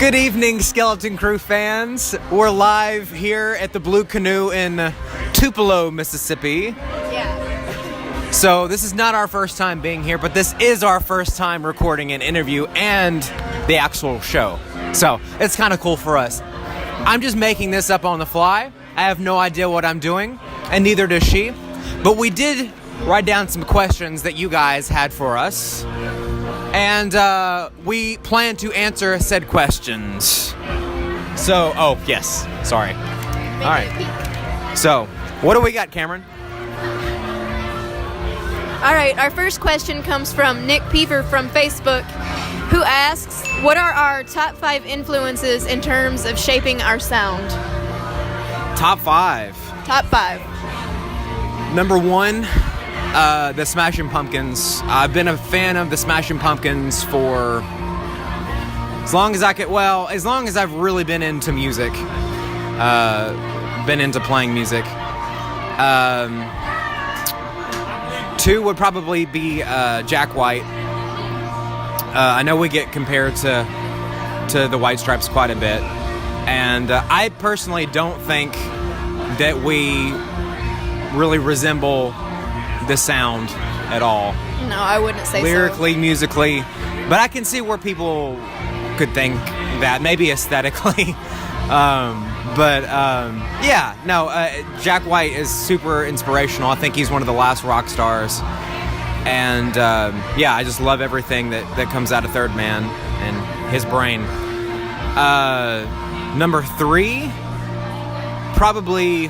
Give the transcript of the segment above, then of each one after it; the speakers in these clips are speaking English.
Good evening, Skeleton Krew fans. We're live here at the Blue Canoe in Tupelo, Mississippi. Yeah. So this is not our first time being here, but this is our first time recording an interview and the actual show. So it's kind of cool for us. I'm just making this up on the fly. I have no idea what I'm doing, and neither does she. But we did write down some questions that you guys had for us. And we plan to answer said questions. So, yes, sorry. All right. So, what do we got, Cameron? All right, our first question comes from Nick Peaver from Facebook, who asks, what are our top 5 influences in terms of shaping our sound? Top 5. Top 5. Number 1, the Smashing Pumpkins. I've been a fan of the Smashing Pumpkins for as long as I've really been into music, been into playing music. 2 would probably be Jack White. I know we get compared to the White Stripes quite a bit, and I personally don't think that we really resemble the sound at all. No, I wouldn't say lyrically, musically, but I can see where people could think that, maybe aesthetically. Jack White is super inspirational. I think he's one of the last rock stars, and I just love everything that comes out of Third Man and his brain. Number 3, probably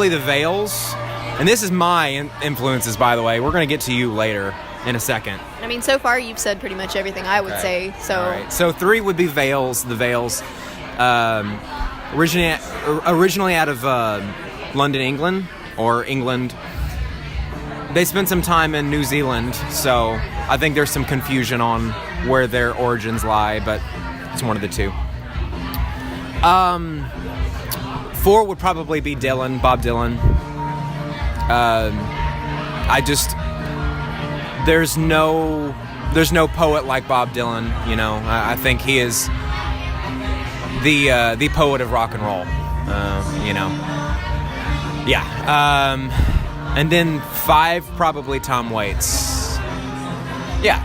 the Veils. And this is my influences, by the way. We're going to get to you later in a second. I mean, so far you've said pretty much everything I would say. So. All right. So 3 would be Veils. The Veils, originally out of London, England, or England. They spent some time in New Zealand, so I think there's some confusion on where their origins lie, but it's one of the two. 4 would probably be Bob Dylan. There's no poet like Bob Dylan, you know. I think he is the poet of rock and roll, you know. Yeah. And then 5, probably Tom Waits. Yeah.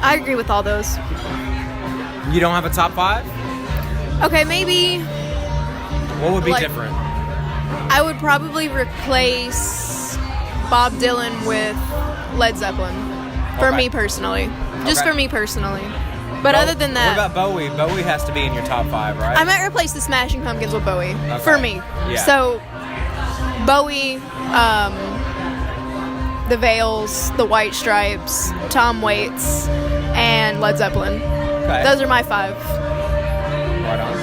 I agree with all those. You don't have a top 5? Okay, maybe. What would be different? I would probably replace Bob Dylan with Led Zeppelin. For me personally. Just for me personally. But other than that... What about Bowie? Bowie has to be in your top 5, right? I might replace the Smashing Pumpkins with Bowie. Okay. For me. Yeah. So, Bowie, the Veils, the White Stripes, Tom Waits, and Led Zeppelin. Okay. Those are my 5. Right on.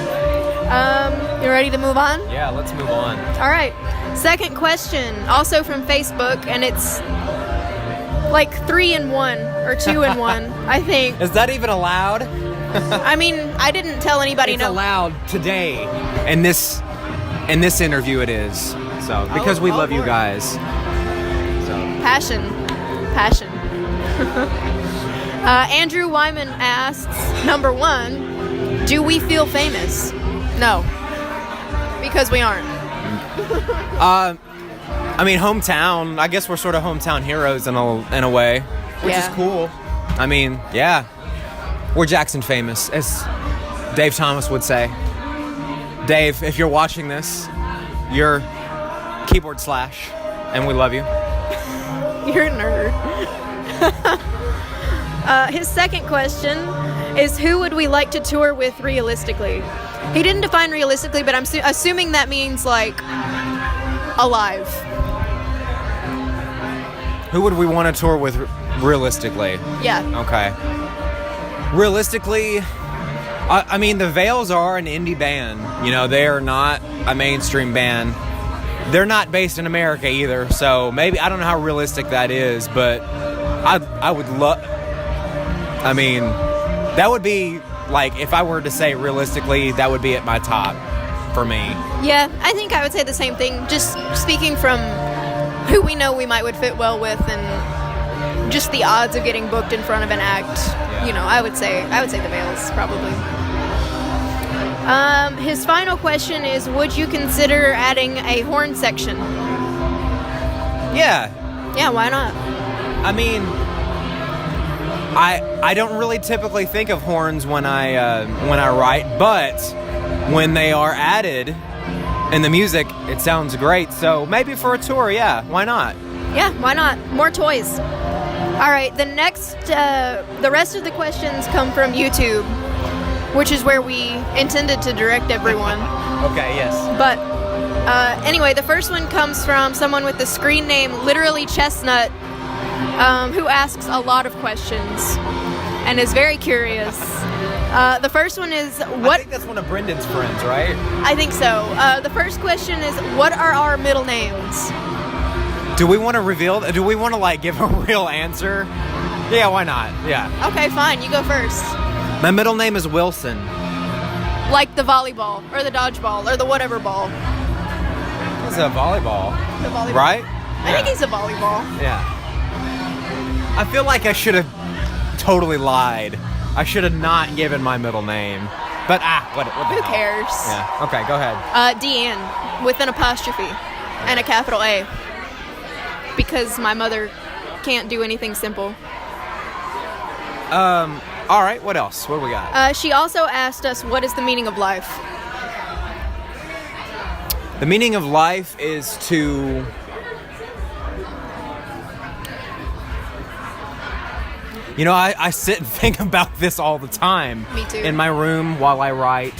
You ready to move on? Yeah, let's move on. All right. Second question, also from Facebook, and it's like 3 in 1 or 2 in 1, I think. Is that even allowed? I mean, I didn't tell anybody. It's allowed today. In this interview, it is. So because we love you guys. So. Passion. Andrew Wyman asks, number 1, do we feel famous? No, because we aren't. I mean, hometown. I guess we're sort of hometown heroes in a way, which is cool. I mean, yeah, we're Jackson famous, as Dave Thomas would say. Dave, if you're watching this, you're keyboard slash, and we love you. You're a nerd. His second question is, who would we like to tour with realistically? He didn't define realistically, but I'm assuming that means, like, alive. Who would we want to tour with realistically? Yeah. Okay. Realistically, I mean, the Veils are an indie band. You know, they are not a mainstream band. They're not based in America either, so maybe, I don't know how realistic that is, but I would love... I mean, that would be... Like, if I were to say realistically, that would be at my top for me. Yeah, I think I would say the same thing. Just speaking from who we know we would fit well with, and just the odds of getting booked in front of an act. I would say the Veils probably. His final question is, would you consider adding a horn section? Yeah. Yeah, why not? I mean, I don't really typically think of horns when I write, but when they are added in the music, it sounds great. So maybe for a tour, yeah, why not? Yeah, why not? More toys. All right, the rest of the questions come from YouTube, which is where we intended to direct everyone. Okay, yes. But anyway, the first one comes from someone with the screen name literally Chestnut, who asks a lot of questions and is very curious. The first one is, what... I think that's one of Brendan's friends, right? I think so. The first question is, what are our middle names? Do we want to reveal... Do we want to, give a real answer? Yeah, why not? Yeah. Okay, fine. You go first. My middle name is Wilson. Like the volleyball, or the dodgeball, or the whatever ball. He's a volleyball. The volleyball. Right? I think he's a volleyball. Yeah. I feel like I should have totally lied. I should have not given my middle name. But, what the Who hell? cares? Yeah. Okay, go ahead. Deanne, with an apostrophe and a capital A. Because my mother can't do anything simple. All right, what else? What do we got? She also asked us, what is the meaning of life? The meaning of life is to... I sit and think about this all the time. Me too. In my room while I write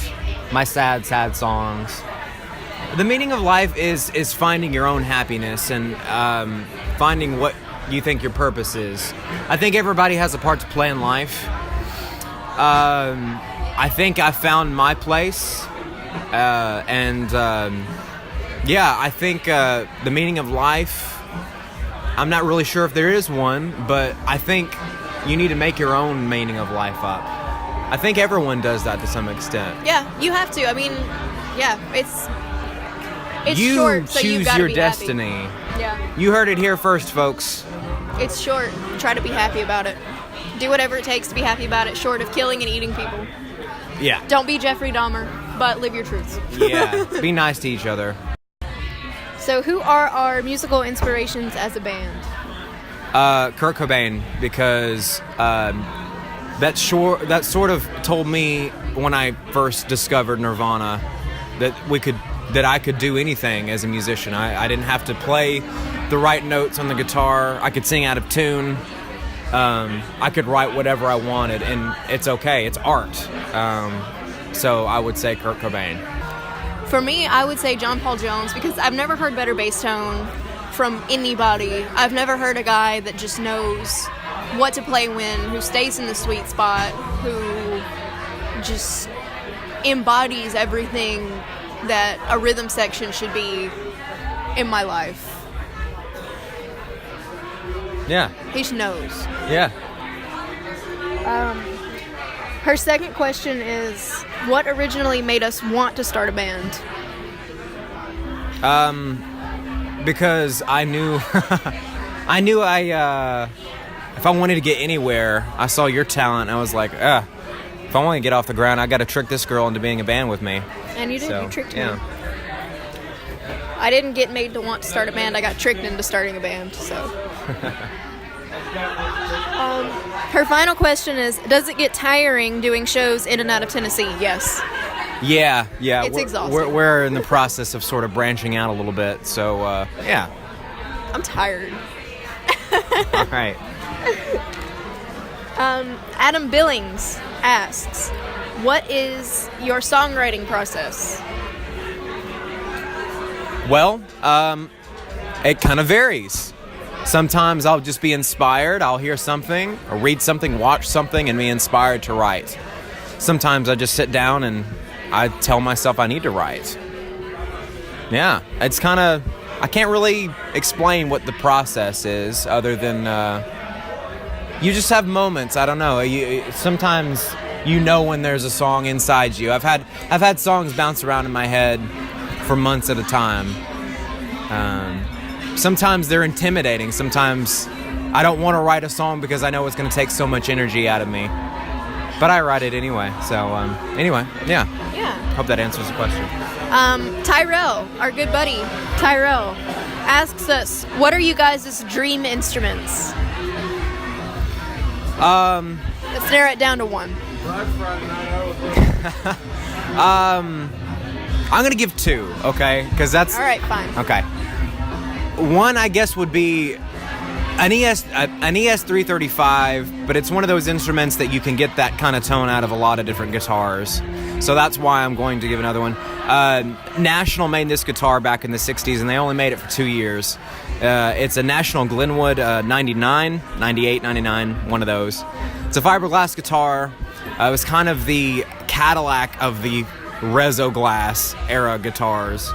my sad songs. The meaning of life is finding your own happiness and finding what you think your purpose is. I think everybody has a part to play in life. I think I found my place. I think the meaning of life, I'm not really sure if there is one, but I think you need to make your own meaning of life up. I think everyone does that to some extent. Yeah, you have to. I mean, yeah, it's you short, so you've choose gotta your be destiny. Happy. Yeah. You heard it here first, folks. It's short. Try to be happy about it. Do whatever it takes to be happy about it, short of killing and eating people. Yeah. Don't be Jeffrey Dahmer, but live your truths. Yeah. Be nice to each other. So who are our musical inspirations as a band? Kurt Cobain, because that sort of told me when I first discovered Nirvana that I could do anything as a musician. I didn't have to play the right notes on the guitar. I could sing out of tune. I could write whatever I wanted, and it's okay. It's art. So I would say Kurt Cobain. For me, I would say John Paul Jones, because I've never heard better bass tone from anybody. I've never heard a guy that just knows what to play when, who stays in the sweet spot, who just embodies everything that a rhythm section should be in my life. Yeah. He just knows. Yeah. Her second question is, what originally made us want to start a band? Because I knew if I wanted to get anywhere, I saw your talent, and I was like, if I want to get off the ground, I got to trick this girl into being a band with me. And you did. You tricked me. Yeah. I didn't get made to want to start a band. I got tricked into starting a band. So. Her final question is, does it get tiring doing shows in and out of Tennessee? Yes. Yeah. It's exhausting. We're in the process of sort of branching out a little bit, so yeah. I'm tired. All right. Adam Billings asks, what is your songwriting process? Well, it kind of varies. Sometimes I'll just be inspired. I'll hear something or read something, watch something, and be inspired to write. Sometimes I just sit down and I tell myself I need to write. Yeah, it's kind of... I can't really explain what the process is other than you just have moments. I don't know. Sometimes you know when there's a song inside you. I've had songs bounce around in my head for months at a time. Sometimes they're intimidating. Sometimes I don't want to write a song because I know it's going to take so much energy out of me. But I write it anyway. So, anyway, yeah. Yeah. Hope that answers the question. Tyrell, our good buddy, Tyrell, asks us, what are you guys' dream instruments? Let's narrow it down to one. I'm going to give 2, okay? Because that's... All right, fine. Okay. One, I guess, would be an ES 335, but it's one of those instruments that you can get that kind of tone out of a lot of different guitars. So that's why I'm going to give another one. National made this guitar back in the 60s, and they only made it for 2 years. It's a National Glenwood 99, 98, 99, one of those. It's a fiberglass guitar. It was kind of the Cadillac of the Rezo Glass era guitars.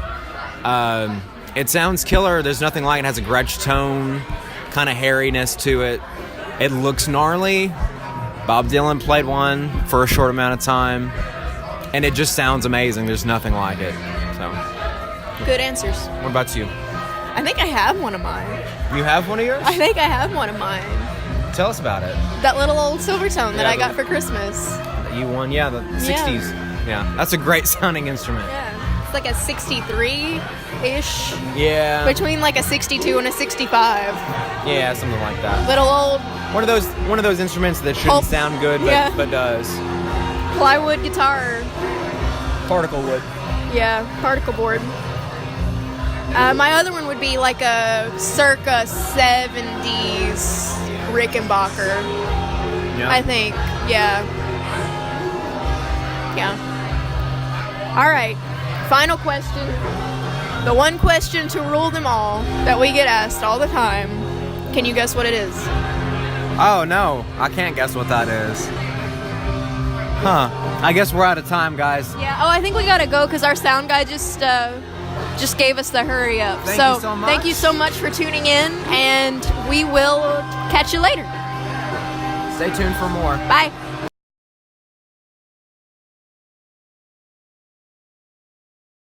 It sounds killer. There's nothing like it. It has a Gretsch tone, kind of hairiness to it. It looks gnarly. Bob Dylan played one for a short amount of time, and it just sounds amazing. There's nothing like it. So, good answers. what about you? I think I have one of mine. You have one of yours? I think I have one of mine. Tell us about it. That little old Silvertone that Yeah, I got for Christmas. You won, yeah, the 60s. Yeah, that's a great sounding instrument. Yeah, it's like a 63-ish. Yeah. Between like a 62 and a 65. Yeah, something like that. Little old One of those instruments that shouldn't sound good, but does. plywood guitar. Particle wood. Yeah, particle board. My other one would be like a circa 70s Rickenbacker. Yeah. I think. Yeah. Yeah. All right. Final question. The one question to rule them all that we get asked all the time. Can you guess what it is? Oh, no. I can't guess what that is. Huh. I guess we're out of time, guys. Yeah. Oh, I think we gotta go because our sound guy just gave us the hurry up. Thank you so much. Thank you so much for tuning in, and we will catch you later. Stay tuned for more. Bye.